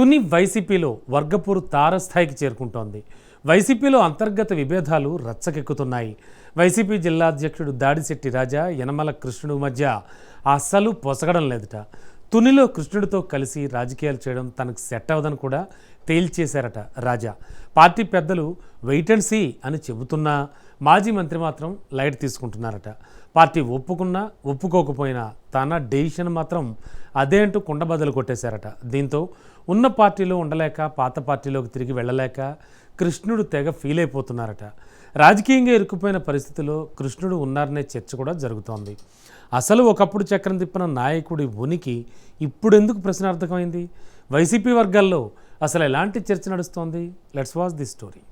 తుని వైసీపీలో వర్గపోరు తారస్థాయికి చేరుకుంటోంది. వైసీపీలో అంతర్గత విభేదాలు రచ్చకెక్కుతున్నాయి. వైసీపీ జిల్లా అధ్యక్షుడు దాడిశెట్టి రాజా, యనమల కృష్ణుడు మధ్య అస్సలు పొసగడం లేదట. తునిలో కృష్ణుడితో కలిసి రాజకీయాలు చేయడం తనకు సెట్ అవ్వదని కూడా తేల్చేశారట రాజా. పార్టీ పెద్దలు వెయిట్ అండ్ సీ అని చెబుతున్నా మాజీ మంత్రి మాత్రం లైట్ తీసుకుంటున్నారట. పార్టీ ఒప్పుకున్నా ఒప్పుకోకపోయినా తన డెసిషన్ మాత్రం అదే అంటూ కుండబద్దలు కొట్టేశారట. దీంతో ఉన్న పార్టీలో ఉండలేక పాత పార్టీలోకి తిరిగి వెళ్ళలేక కృష్ణుడు తెగ ఫీల్ అయిపోతున్నారట. రాజకీయంగా ఇరుక్కుపోయిన పరిస్థితిలో కృష్ణుడు ఉన్నారనే చర్చ కూడా జరుగుతోంది. అసలు ఒకప్పుడు చక్రం తిప్పిన నాయకుడి ఉనికి ఇప్పుడెందుకు ప్రశ్నార్థకమైంది? వైసీపీ వర్గాల్లో అసలు ఎలాంటి చర్చ నడుస్తోంది? Let's watch the story.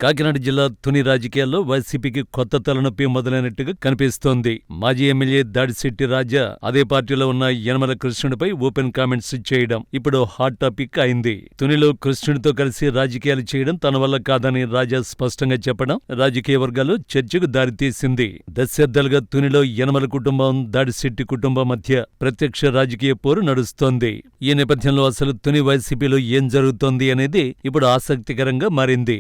Kakinada జిల్లా తుని రాజకీయాల్లో వైసీపీకి కొత్త తలనొప్పి మొదలైనట్టుగా కనిపిస్తోంది. మాజీ ఎమ్మెల్యే దాడిశెట్టి రాజా అదే పార్టీలో ఉన్న యనమల కృష్ణుడిపై ఓపెన్ కామెంట్స్ చేయడం ఇప్పుడు హాట్ టాపిక్ అయింది. తునిలో కృష్ణుడితో కలిసి రాజకీయాలు చేయడం తన వల్ల కాదని రాజా స్పష్టంగా చెప్పడం రాజకీయ వర్గాల్లో చర్చకు దారితీసింది. దశాబ్దాలుగా తునిలో యనమల కుటుంబం, దాడిశెట్టి కుటుంబం మధ్య ప్రత్యక్ష రాజకీయ పోరు నడుస్తోంది. ఈ నేపథ్యంలో అసలు తుని వైసీపీలో ఏం జరుగుతోంది అనేది ఇప్పుడు ఆసక్తికరంగా మారింది.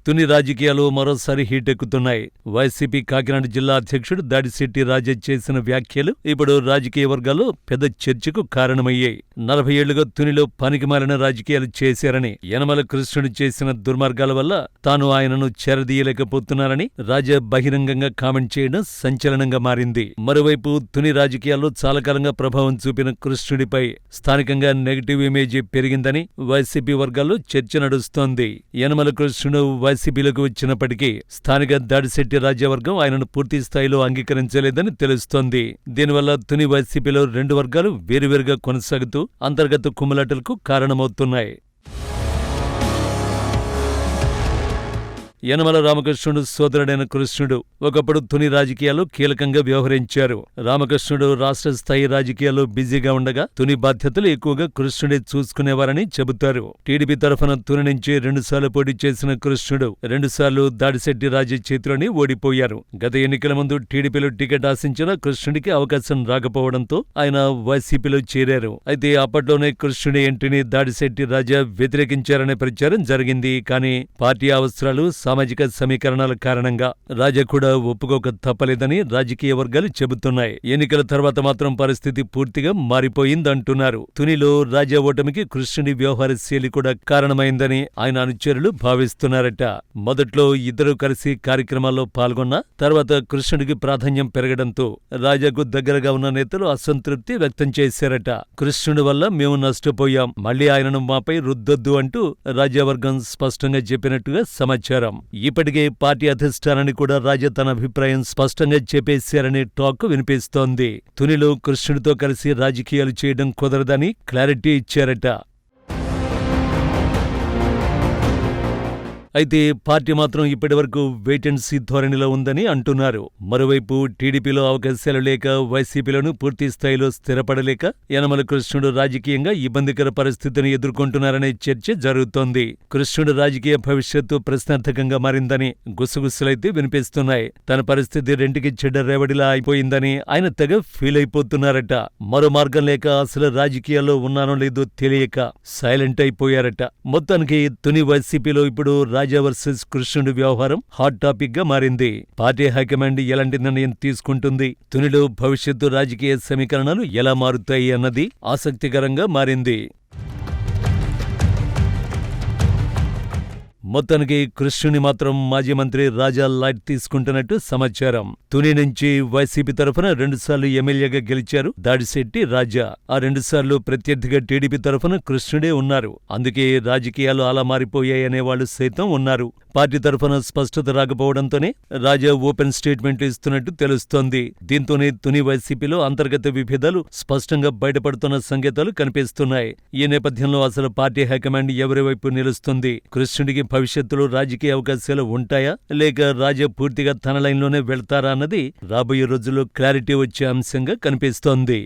తుని రాజకీయాలు మరోసారి హీటెక్కుతున్నాయి. వైసీపీ కాకినాడ జిల్లా అధ్యక్షుడు దాడిశెట్టి రాజా చేసిన వ్యాఖ్యలు ఇప్పుడు రాజకీయ వర్గాల్లో పెద్ద చర్చకు కారణమయ్యాయి. 40 ఏళ్లుగా తునిలో పనికిమాలిన రాజకీయాలు చేశారని, యనమల కృష్ణుడు చేసిన దుర్మార్గాల వల్ల తాను ఆయనను చేరదీయలేకపోతున్నారని రాజా బహిరంగంగా కామెంట్ చేయడం సంచలనంగా మారింది. మరోవైపు తుని రాజకీయాల్లో చాలా కాలంగా ప్రభావం చూపిన కృష్ణుడిపై స్థానికంగా నెగటివ్ ఇమేజ్ పెరిగిందని వైసీపీ వర్గాల్లో చర్చ నడుస్తోంది. యనమల కృష్ణుడు వైసీపీలోకి వచ్చినప్పటికీ స్థానిక దాడిశెట్టి రాజ్యవర్గం ఆయనను పూర్తి స్థాయిలో అంగీకరించలేదని తెలుస్తోంది. దీనివల్ల తుని వైసీపీలో రెండు వర్గాలు వేరువేరుగా కొనసాగుతూ అంతర్గత కుమ్ములాటలకు కారణమవుతున్నాయి. యనమల రామకృష్ణుడు సోదరుడైన కృష్ణుడు ఒకప్పుడు తుని రాజకీయాల్లో కీలకంగా వ్యవహరించారు. రామకృష్ణుడు రాష్ట్ర స్థాయి రాజకీయాల్లో బిజీగా ఉండగా తుని బాధ్యతలు ఎక్కువగా కృష్ణుడే చూసుకునేవారని చెబుతారు. టీడీపీ తరఫున తుని నుంచి 2 సార్లు పోటీ చేసిన కృష్ణుడు 2 సార్లు దాడిశెట్టి రాజా చేతిలోనే ఓడిపోయారు. గత ఎన్నికల ముందు టీడీపీలో టికెట్ ఆశించిన కృష్ణుడికి అవకాశం రాకపోవడంతో ఆయన వైసీపీలో చేరారు. అయితే అప్పట్లోనే కృష్ణుడి ఎంట్రీని దాడిశెట్టి రాజా వ్యతిరేకించారనే ప్రచారం జరిగింది. కానీ పార్టీ అవసరాలు, సామాజిక సమీకరణాల కారణంగా రాజా కూడా ఒప్పుకోక తప్పలేదని రాజకీయ వర్గాలు చెబుతున్నాయి. ఎన్నికల తర్వాత మాత్రం పరిస్థితి పూర్తిగా మారిపోయిందంటున్నారు. తునిలో రాజా ఓటమికి కృష్ణుడి వ్యవహార శైలి కూడా కారణమైందని ఆయన అనుచరులు భావిస్తున్నారట. మొదట్లో ఇద్దరు కలిసి కార్యక్రమాల్లో పాల్గొన్న తర్వాత కృష్ణుడికి ప్రాధాన్యం పెరగడంతో రాజాకు దగ్గరగా ఉన్న నేతలు అసంతృప్తి వ్యక్తం చేశారట. కృష్ణుడి వల్ల మేము నష్టపోయాం, మళ్లీ ఆయనను మాపై రుద్దొద్దు అంటూ రాజావర్గం స్పష్టంగా చెప్పినట్టుగా సమాచారం. ఇప్పటికే పార్టీ అధిష్టానాన్ని కూడా రాజా తన అభిప్రాయం స్పష్టంగా చెప్పేశారనే టాక్ వినిపిస్తోంది. తునిలో కృష్ణుడితో కలిసి రాజకీయాలు చేయడం కుదరదని క్లారిటీ ఇచ్చారట. అయితే పార్టీ మాత్రం ఇప్పటివరకు వెయిట్ అండ్ సీ ధోరణిలో ఉందని అంటున్నారు. మరోవైపు టీడీపీలో అవకాశాలు లేక, వైసీపీలోనూ పూర్తి స్థాయిలో స్థిరపడలేక యనమల కృష్ణుడు రాజకీయంగా ఇబ్బందికర పరిస్థితిని ఎదుర్కొంటున్నారనే చర్చ జరుగుతోంది. కృష్ణుడు రాజకీయ భవిష్యత్తు ప్రశ్నార్థకంగా మారిందని గుసగుసలైతే వినిపిస్తున్నాయి. తన పరిస్థితి రెంటికి చెడ్డ రేవడిలా అయిపోయిందని ఆయన తెగ ఫీల్ అయిపోతున్నారట. మరో మార్గం లేక అసలు రాజకీయాల్లో ఉన్నానో లేదో తెలియక సైలెంట్ అయిపోయారట. మొత్తానికి తుని వైసీపీలో ఇప్పుడు రాజా వర్సెస్ కృష్ణుడి వ్యవహారం హాట్ టాపిక్ గా మారింది. పార్టీ హైకమాండ్ ఎలాంటి నిర్ణయం తీసుకుంటుంది, తునిలో భవిష్యత్తు రాజకీయ సమీకరణాలు ఎలా మారుతాయి అన్నది ఆసక్తికరంగా మారింది. మొత్తానికి కృష్ణుని మాత్రం మాజీ మంత్రి రాజా లైట్ తీసుకుంటున్నట్టు సమాచారం. తుని నుంచి వైసీపీ తరఫున 2 సార్లు ఎమ్మెల్యేగా గెలిచారు దాడిశెట్టి రాజా. ఆ 2 సార్లు ప్రత్యర్థిగా టీడీపీ తరఫున కృష్ణుడే ఉన్నారు. అందుకే రాజకీయాలు అలా మారిపోయాయనే వాళ్ళు సైతం ఉన్నారు. పార్టీ తరఫున స్పష్టత రాకపోవడంతోనే రాజా ఓపెన్ స్టేట్మెంట్ ఇస్తున్నట్టు తెలుస్తోంది. దీంతోనే తుని వైసీపీలో అంతర్గత విభేదాలు స్పష్టంగా బయటపడుతున్న సంకేతాలు కనిపిస్తున్నాయి. ఈ నేపథ్యంలో అసలు పార్టీ హైకమాండ్ ఎవరి వైపు నిలుస్తుంది? కృష్ణుడికి భవిష్యత్తులో రాజకీయ అవకాశాలు ఉంటాయా, లేక రాజా పూర్తిగా తన లైన్లోనే వెళ్తారా అన్నది రాబోయే రోజుల్లో క్లారిటీ వచ్చే అంశంగా కనిపిస్తోంది.